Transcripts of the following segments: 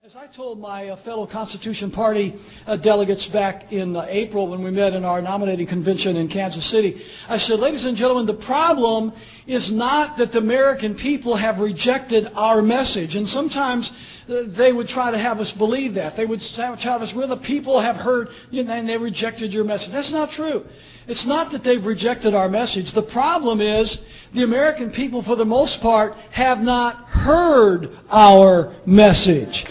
As I told my fellow Constitution Party delegates back in April when we met in our nominating convention in Kansas City, I said, ladies and gentlemen, the problem is not that the American people have rejected our message. And sometimes they would try to have us believe that. They would tell us, well, the people have heard and they rejected your message. That's not true. It's not that they've rejected our message. The problem is the American people, for the most part, have not heard our message.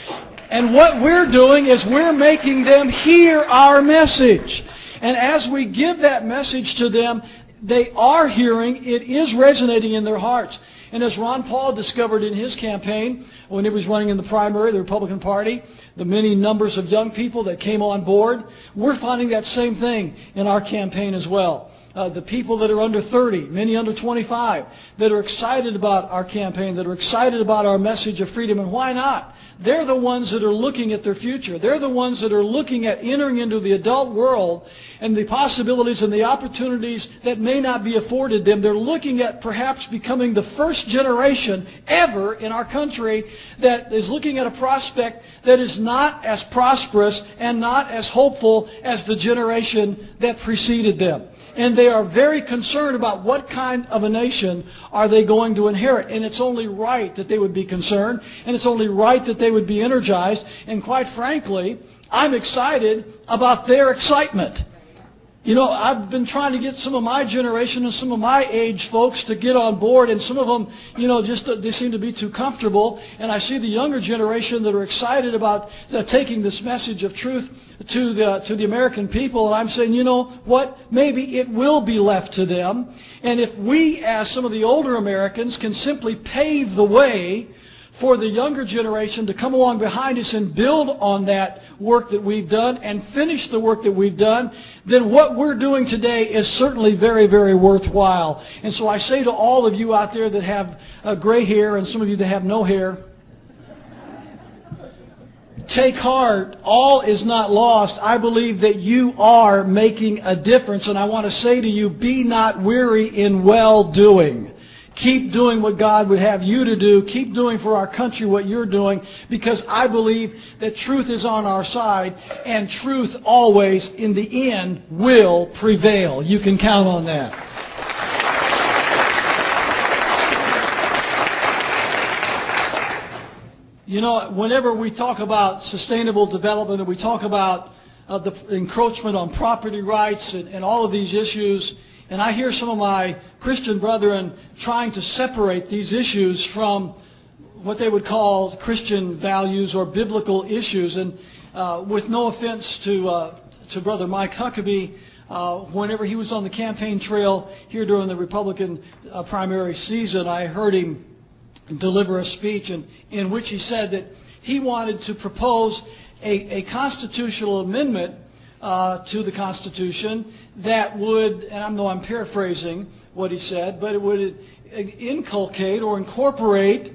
And what we're doing is we're making them hear our message. And as we give that message to them, they are hearing, it is resonating in their hearts. And as Ron Paul discovered in his campaign, when he was running in the primary, the Republican Party, the many numbers of young people that came on board, we're finding that same thing in our campaign as well. The people that are under 30, many under 25, that are excited about our campaign, that are excited about our message of freedom. And why not? They're the ones that are looking at their future. They're the ones that are looking at entering into the adult world and the possibilities and the opportunities that may not be afforded them. They're looking at perhaps becoming the first generation ever in our country that is looking at a prospect that is not as prosperous and not as hopeful as the generation that preceded them. And they are very concerned about what kind of a nation are they going to inherit. And it's only right that they would be concerned, and it's only right that they would be energized. And quite frankly, I'm excited about their excitement. You know, I've been trying to get some of my generation and some of my age folks to get on board, and some of them, just they seem to be too comfortable. And I see the younger generation that are excited about taking this message of truth to the American people. And I'm saying, you know what? Maybe it will be left to them. And if we, as some of the older Americans, can simply pave the way for the younger generation to come along behind us and build on that work that we've done and finish the work that we've done, then what we're doing today is certainly very, very worthwhile. And so I say to all of you out there that have gray hair and some of you that have no hair, take heart. All is not lost. I believe that you are making a difference. And I want to say to you, be not weary in well-doing. Keep doing what God would have you to do. Keep doing for our country what you're doing, because I believe that truth is on our side, and truth always, in the end, will prevail. You can count on that. You know, whenever we talk about sustainable development and we talk about the encroachment on property rights and all of these issues, and I hear some of my Christian brethren trying to separate these issues from what they would call Christian values or biblical issues. And with no offense to Brother Mike Huckabee, whenever he was on the campaign trail here during the Republican primary season, I heard him deliver a speech in which he said that he wanted to propose a constitutional amendment to the Constitution that would, and I know I'm paraphrasing what he said, but it would inculcate or incorporate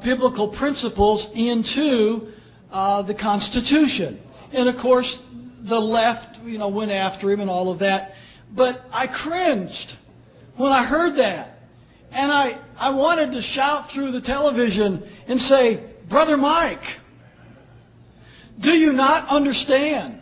biblical principles into the Constitution. And of course, the left, went after him and all of that. But I cringed when I heard that. And I wanted to shout through the television and say, Brother Mike, do you not understand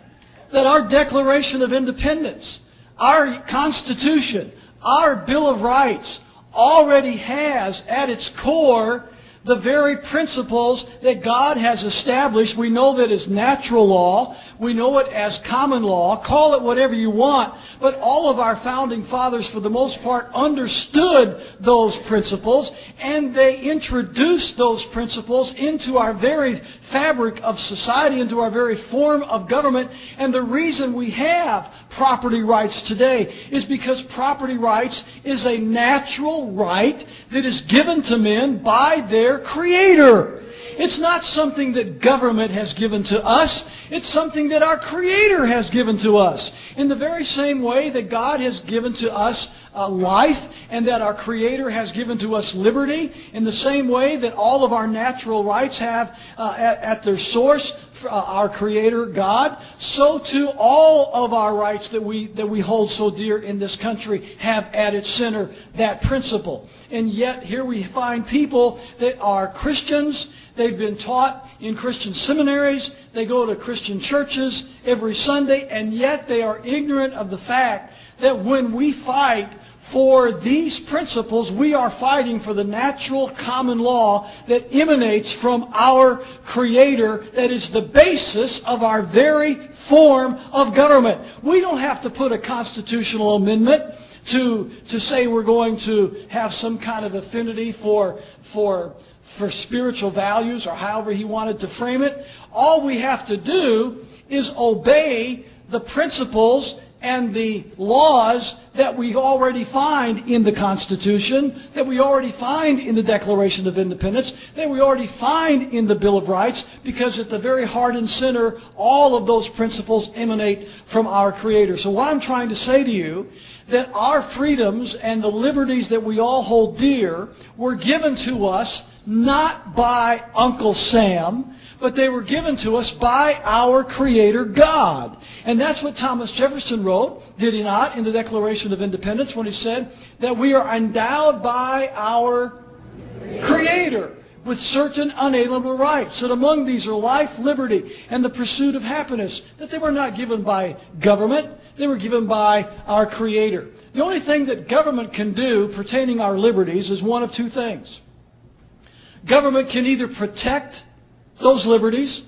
that our Declaration of Independence, our Constitution, our Bill of Rights already has at its core the very principles that God has established? We know that as natural law. We know it as common law. Call it whatever you want. But all of our founding fathers, for the most part, understood those principles, and they introduced those principles into our very fabric of society, into our very form of government. And the reason we have property rights today is because property rights is a natural right that is given to men by their Creator. It's not something that government has given to us. It's something that our Creator has given to us. In the very same way that God has given to us life, and that our Creator has given to us liberty, in the same way that all of our natural rights have at their source our Creator God, so too all of our rights that we hold so dear in this country have at its center that principle. And yet here we find people that are Christians. They've been taught in Christian seminaries. They go to Christian churches every Sunday, and yet they are ignorant of the fact that when we fight for these principles, we are fighting for the natural common law that emanates from our Creator, that is the basis of our very form of government. We don't have to put a constitutional amendment to say we're going to have some kind of affinity for spiritual values, or however he wanted to frame it. All we have to do is obey the principles and the laws that we already find in the Constitution, that we already find in the Declaration of Independence, that we already find in the Bill of Rights, because at the very heart and center, all of those principles emanate from our Creator. So what I'm trying to say to you, that our freedoms and the liberties that we all hold dear were given to us not by Uncle Sam, but they were given to us by our Creator God. And that's what Thomas Jefferson wrote, did he not, in the Declaration of Independence, when he said that we are endowed by our Creator with certain unalienable rights, that among these are life, liberty, and the pursuit of happiness, that they were not given by government, they were given by our Creator. The only thing that government can do pertaining our liberties is one of two things. Government can either protect those liberties,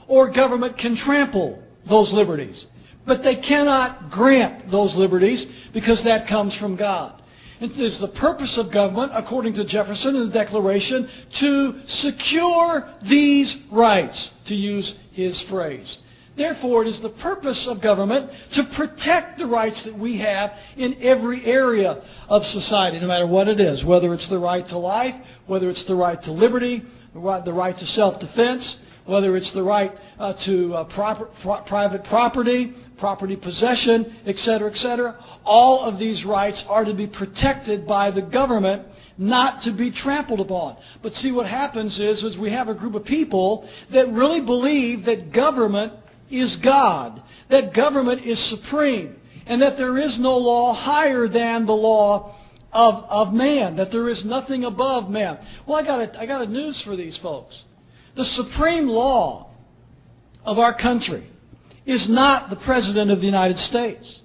or government can trample those liberties. But they cannot grant those liberties, because that comes from God. It is the purpose of government, according to Jefferson in the Declaration, to secure these rights, to use his phrase. Therefore, it is the purpose of government to protect the rights that we have in every area of society, no matter what it is, whether it's the right to life, whether it's the right to liberty, the right to self-defense, whether it's the right to private property possession, etc., etc. All of these rights are to be protected by the government, not to be trampled upon. But see, what happens is we have a group of people that really believe that government is God, that government is supreme, and that there is no law higher than the law of man, that there is nothing above man. Well, I got a news for these folks. The supreme law of our country is not the President of the United States.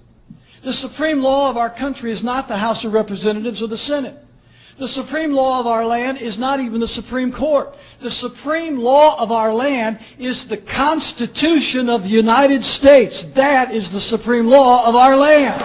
The supreme law of our country is not the House of Representatives or the Senate. The supreme law of our land is not even the Supreme Court. The supreme law of our land is the Constitution of the United States. That is the supreme law of our land.